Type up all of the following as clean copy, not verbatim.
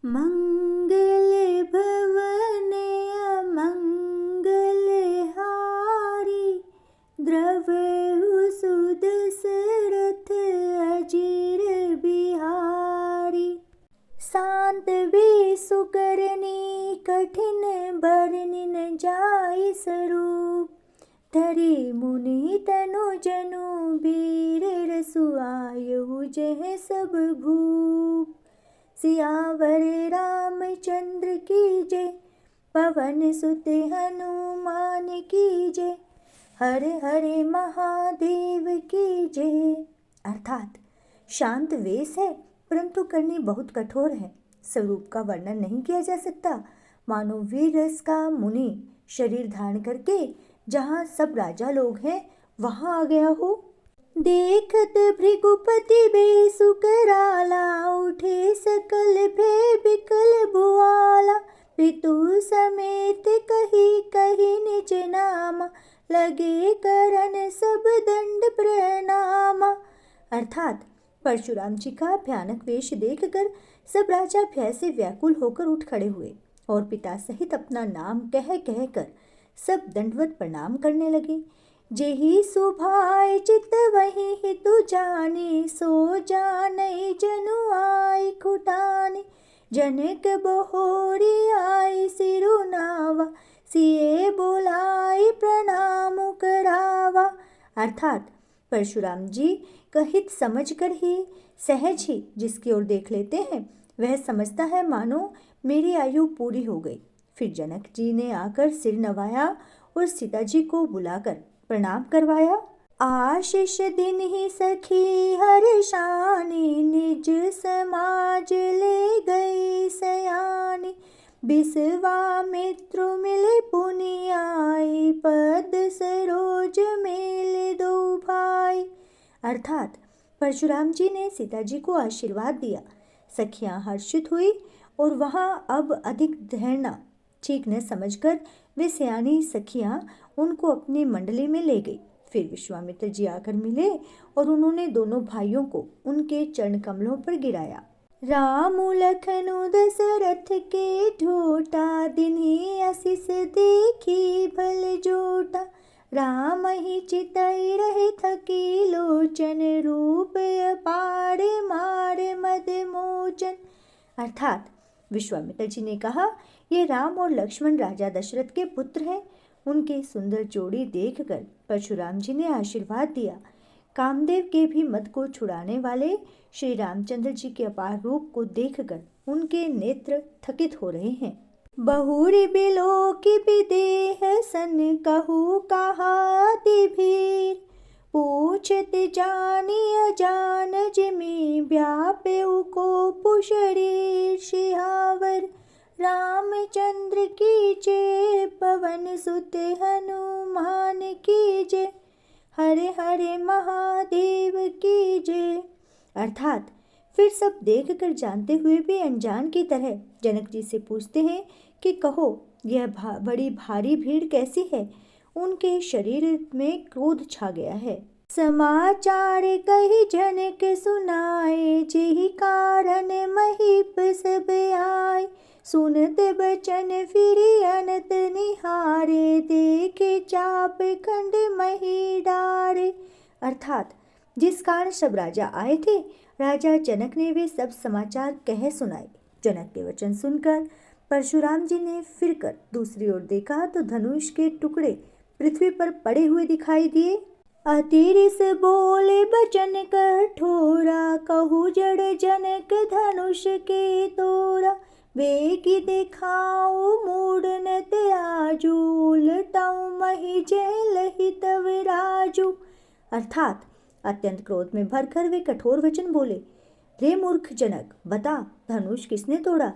मंगल भवन अमंगल हारी, द्रवहु सुदशरथ अजिर बिहारी। शांत बेसु करनी कठिन बरनिन जाय स्वरूप, धरि मुनि तनु जनु वीर रसुआयु जह सब भूप। सियावर रामचंद्र की जय, पवन सुत हनुमान की जय, हर हर महादेव की जय। अर्थात शांत वेश है परंतु करनी बहुत कठोर है। स्वरूप का वर्णन नहीं किया जा सकता। मानो वीर रस का मुनि शरीर धारण करके जहाँ सब राजा लोग हैं वहां आ गया हो। देखत भृगुपति बेसु कराला, उठे सकल भय विकल भुआला। पितु समेत कही कही निज नामा, लगे करन सब दंड प्रणामा। अर्थात परशुराम जी का भयानक वेश देखकर सब राजा भय से व्याकुल होकर उठ खड़े हुए और पिता सहित अपना नाम कह कह कर सब दंडवत प्रणाम करने लगे। जेहि सुभाय चित वही हितु जाने, सो जाने जनु आई खुटानी। जनक बहोरी आई सिरुनावा, सिए बोलाई प्रणाम करावा। अर्थात परशुराम जी का हित समझकर ही सहज ही जिसकी ओर देख लेते हैं वह समझता है मानो मेरी आयु पूरी हो गई। फिर जनक जी ने आकर सिर नवाया और सीता जी को बुलाकर प्रणाम करवाया। आशीष दिन ही सखी हर्षानी, निज समाज ले गई सयानी। विश्वामित्र मिले पुनि आई, पद सरोज मेले दो भाई। अर्थात परशुराम जी ने सीता जी को आशीर्वाद दिया। सखियां हर्षित हुई और वहां अब अधिक ठहरना ठीक न समझकर वे सयानी सखियां उनको अपनी मंडली में ले गई। फिर विश्वामित्र जी आकर मिले और उन्होंने दोनों भाइयों को उनके चरण कमलों पर गिराया। राम लखनु दशरथ के ढोटा, दिन्हि आशीष देखी भल जोटा। राम ही चितई रहे थकी लोचन, रूप अपार मार मद मोचन। अर्थात विश्वामित्र जी ने कहा, ये राम और लक्ष्मण राजा दशरथ के पुत्र हैं। उनके सुंदर जोड़ी देखकर परशुराम जी ने आशीर्वाद दिया। कामदेव के भी मद को छुड़ाने वाले श्री रामचंद्र जी के अपार रूप को देखकर उनके नेत्र थकित हो रहे हैं। बहुरी बिलो की विदेह सन, कहू कहाति भीर। पूछत जानी अजान जिमि, व्यापे को शरीर। सियावर रामचंद्र की जय, पवन सुत हनुमान की जय, हरे हरे महादेव की जय। अर्थात फिर सब देख कर जानते हुए भी अनजान की तरह जनक जी से पूछते हैं कि कहो यह बड़ी भारी भीड़ कैसी है। उनके शरीर में क्रोध छा गया है। समाचार कही जनक सुनाए, जेहि कारण महीप सब आए। सुनत बचन फिरि अनत निहारे, देखे चाप खंड मही डारे। अर्थात जिस कारण सब राजा आए थे, राजा जनक ने वे सब समाचार कह सुनाए। जनक के वचन सुनकर परशुराम जी ने फिरकर दूसरी ओर देखा तो धनुष के टुकड़े पृथ्वी पर पड़े हुए दिखाई दिए। अतिरिस बोले बचन कठोरा, कहू जड़ जनक धनुष के तोरा। वेगी दिखाओ मूढ़न त्याजू, उलटाऊ मही जलहि तव राजू। अर्थात अत्यंत क्रोध में भरकर वे कठोर वचन बोले। रे मूर्ख जनक, बता धनुष किसने तोड़ा?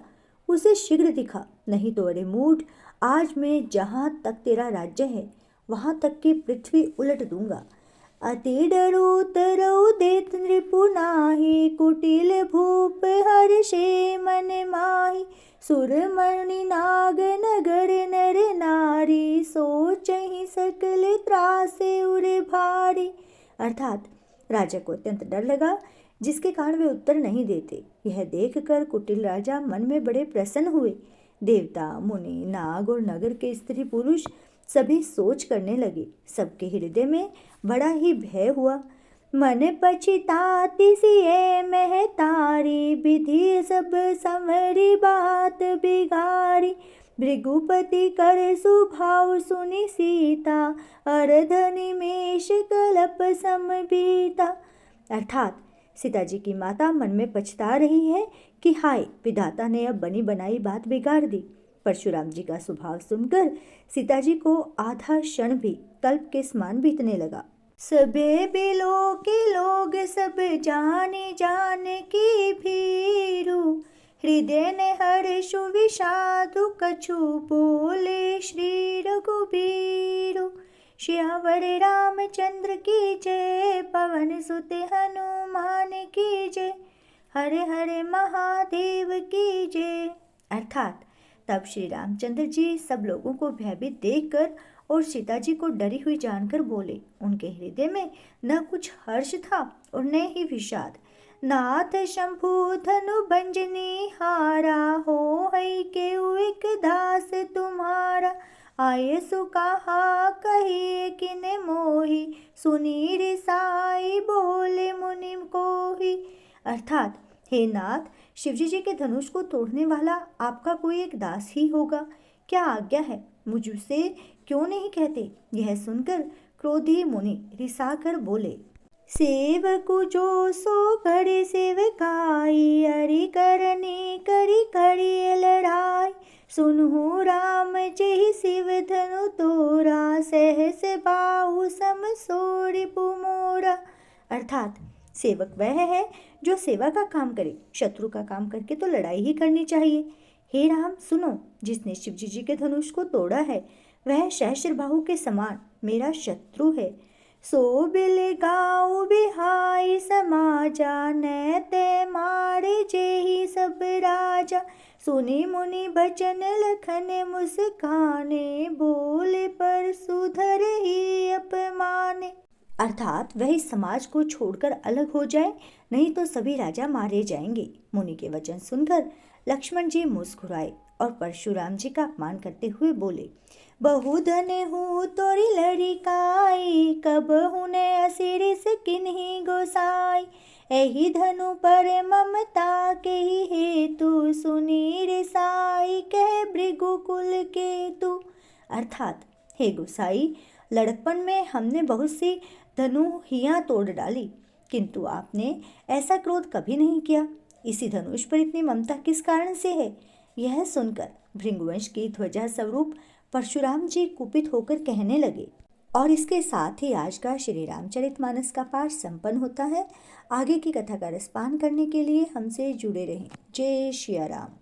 उसे शीघ्र दिखा, नहीं तो अरे मूढ़, आज मैं जहां तक तेरा राज्य है वहां तक की पृथ्वी उलट दूंगा। अति डरो तरौ देत नृपु नाही, कुटिल भूप हर्षे मन माही। सुरमणि नाग नगर नर नारी, सोचहि सकल त्रासे उर भारी। अर्थात राजा को अत्यंत डर लगा। जिसके कारण वे उत्तर नहीं देते। यह देखकर कुटिल राजा मन में बड़े प्रसन्न हुए। देवता, मुनि, नाग और नगर के स्त्री पुरुष सभी सोच करने लगे। सबके हृदय में बड़ा ही भय हुआ। मन पछताती सिए महतारी, विधि सब संवरी बात बिगारी। भृगुपति कर सुभाव सुनि सीता, अर्ध निमेष कल्प समबीता। अर्थात सीता जी की माता मन में पछता रही है कि हाय, विधाता ने अब बनी बनाई बात बिगाड़ दी। परशुराम जी का स्वभाव सुनकर सीता जी को आधा क्षण भी कल्प के समान बीतने लगा। सबे बिलो के लोग सब जान की भीरु, हृदय ने हर्षु विषादु कछु बोले श्री रघुबीरु। श्यावर रामचंद्र की जय, पवन सुत हनुमान की जय, हरे हरे महादेव की जय। अर्थात तब श्री रामचंद्र जी सब लोगों को भयभीत देखकर और सीता जी को डरी हुई जानकर बोले। उनके हृदय में न कुछ हर्ष था और न ही विषाद। नाथ शंभु धनु भंजनी हारा, हो हई के एक दास तुम्हारा। आये सु कहा कहिए किने मोही, सुनी रिसाई बोले मुनि कोही। अर्थात हे नाथ, शिवजी जी के धनुष को तोड़ने वाला आपका कोई एक दास ही होगा। क्या आज्ञा है, मुझसे क्यों नहीं कहते? यह सुनकर क्रोधी मुनि रिसाकर बोले। सेवकु जो सो करे सेवकाई, अरि करनी करी करी लड़ाई। सुनहु राम जहि शिव धनु तोरा, सहस बाहु सम सोरि पुमोरा। अर्थात सेवक वह है जो सेवा का काम करे, शत्रु का काम करके तो लड़ाई ही करनी चाहिए। हे राम सुनो, जिसने शिवजी जी के धनुष को तोड़ा है वह सहस्र बाहु के समान मेरा शत्रु है। सो बिल गाऊ बिहाई समाजा, नैते मारे जेहि सब राजा। सुनी मुनि बचन लखन मुस्काने, बोले पर सुधर ही अपमाने। अर्थात वह इस समाज को छोड़कर अलग हो जाए, नहीं तो सभी राजा मारे जाएंगे। मुनि के वचन सुनकर लक्ष्मण जी मुस्कुराए और परशुराम जी का अपमान करते हुए बोले। बहुधन हूँ तोरी लड़िकाई, कब हुने असिरिस किन्ही गोसाई। एहि धनु पर ममता के ही हेतु, सुनी रिसाई कह भृगुकुल केतु। अर्थात हे गोसाई, लड़कपन में हमने बहुत सी धनुहियाँ तोड़ डाली, किंतु आपने ऐसा क्रोध कभी नहीं किया। इसी धनुष पर इतनी ममता किस कारण से है? यह सुनकर भृंगवंश की ध्वजा स्वरूप परशुराम जी कुपित होकर कहने लगे। और इसके साथ ही आज का श्री रामचरितमानस का पाठ संपन्न होता है। आगे की कथा का रसपान करने के लिए हमसे जुड़े रहें। जय श्री राम।